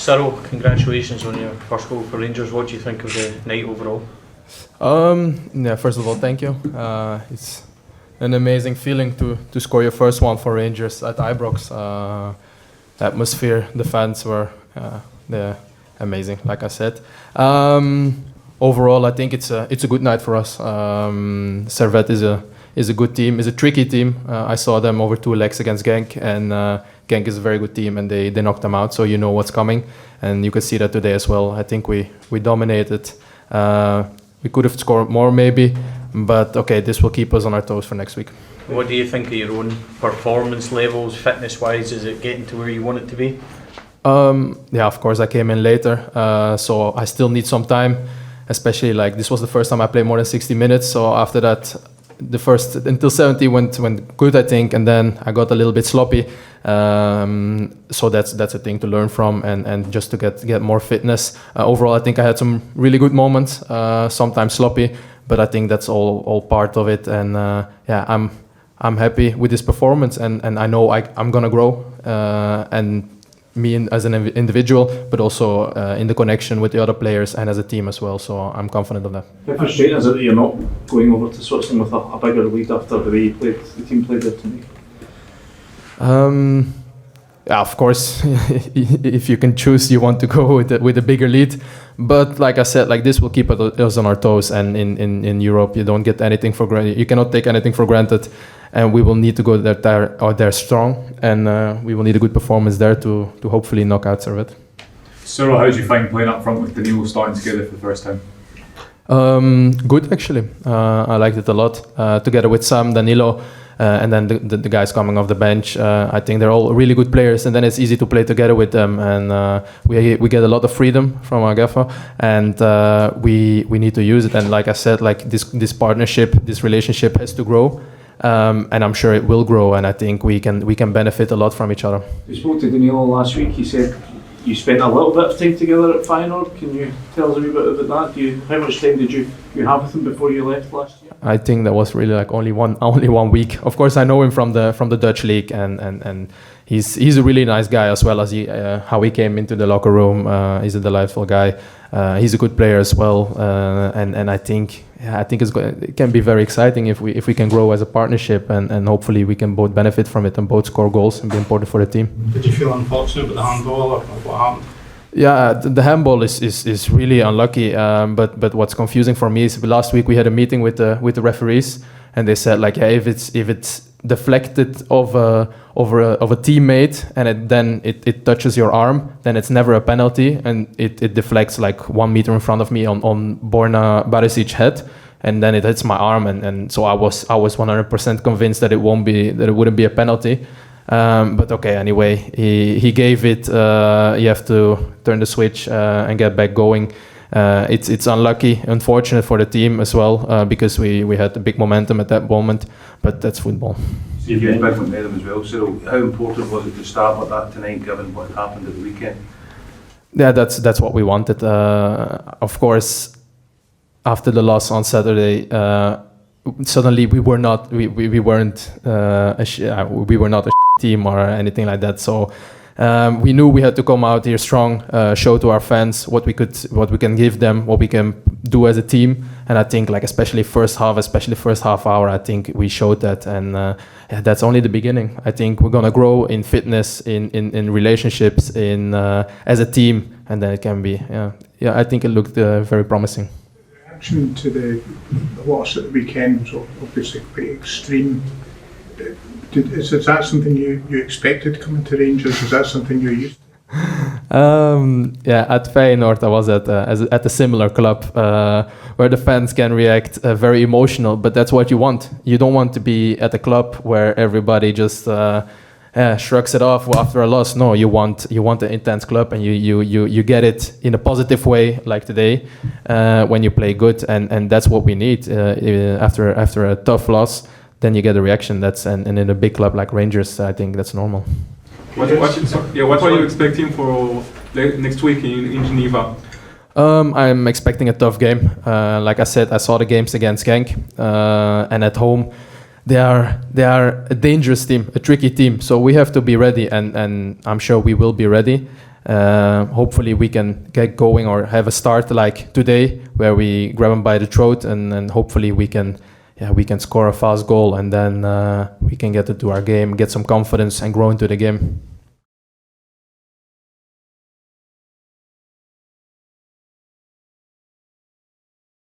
Cyriel, congratulations on your first goal for Rangers. What do you think of the night overall? Yeah, first of all, thank you. It's an amazing feeling to score your first one for Rangers at Ibrox. The atmosphere, the fans were they're amazing, like I said. Overall, I think it's a good night for us. Servette is a good team, is a tricky team. I saw them over 2 legs against Genk, and Genk is a very good team, and they knocked them out, so you know what's coming. And you could see that today as well. I think we dominated. We could have scored more maybe, but okay, this will keep us on our toes for next week. What do you think of your own performance levels, fitness-wise? Is it getting to where you want it to be? Yeah, of course, I came in later, so I still need some time, especially like this was the first time I played more than 60 minutes, so after that, the first until 70 went good, I think, and then I got a little bit sloppy. So that's a thing to learn from, and just to get more fitness. Overall, I think I had some really good moments, sometimes sloppy, but I think that's all part of it. And yeah, I'm happy with this performance, and I know I'm gonna grow, and me as an individual, but also in the connection with the other players and as a team as well. So I'm confident of that. How frustrating is it that you're not going over to Switzerland with a bigger lead after the way the team played there tonight? Yeah, of course, if you can choose, you want to go with a bigger lead. But like I said, like this will keep us on our toes. And in Europe, you don't get anything for granted. You cannot take anything for granted. And we will need to go there strong. And we will need a good performance there to hopefully knock out Servette. Cyriel, how did you find playing up front with Danilo starting together for the first time? Good, actually. I liked it a lot. Together with Sam, Danilo, and then the guys coming off the bench. I think they're all really good players, and then it's easy to play together with them. And we get a lot of freedom from our gaffer, and we need to use it. And like I said, like this partnership, this relationship has to grow. And I'm sure it will grow, and I think we can benefit a lot from each other. We spoke to Danilo last week. He said you spent a little bit of time together at Feyenoord. Can you tell us a wee bit about that? How much time did you have with him before you left last year? I think that was really like only 1 week. Of course, I know him from the Dutch league, and he's a really nice guy, as well as how he came into the locker room. He's a delightful guy. He's a good player as well, and I think it can be very exciting if we can grow as a partnership, and hopefully we can both benefit from it and both score goals and be important for the team. Did you feel unfortunate with the handball, or what happened? Yeah, the handball is really unlucky. But what's confusing for me is last week we had a meeting with the referees, and they said like, yeah, if it's deflected over a teammate and then it touches your arm, then it's never a penalty, and it deflects like 1 meter in front of me on Borna Barisic's head, and then it hits my arm, and so I was 100% convinced that it wouldn't be a penalty. But okay, anyway, he gave it. You have to turn the switch and get back going. It's unlucky, unfortunate for the team as well, because we had a big momentum at that moment, but that's football. So you had big momentum as well, so how important was it to start like that tonight, given what happened at the weekend? Yeah, that's what we wanted. Of course, after the loss on Saturday, suddenly we were not a team or anything like that. So we knew we had to come out here strong, show to our fans what we can give them, what we can do as a team. And I think like especially first half hour, I think we showed that, and yeah, that's only the beginning. I think we're gonna grow in fitness, in relationships, in as a team, and then it can be yeah. I think it looked very promising. The reaction to the loss at the weekend was obviously quite extreme. Is that something you expected coming to Rangers? Is that something you're used to? Yeah, at Feyenoord I was at a similar club where the fans can react very emotional, but that's what you want. You don't want to be at a club where everybody just shrugs it off after a loss. No, you want an intense club, and you get it in a positive way, like today, when you play good, and that's what we need after a tough loss. Then you get a reaction. And in a big club like Rangers, I think that's normal. What are you expecting for next week in Geneva? I'm expecting a tough game. Like I said, I saw the games against Genk, and at home, they are a dangerous team, a tricky team. So we have to be ready, and I'm sure we will be ready. hopefully we can get going or have a start like today, where we grab them by the throat, and hopefully we can score a fast goal, and then we can get into our game, get some confidence, and grow into the game.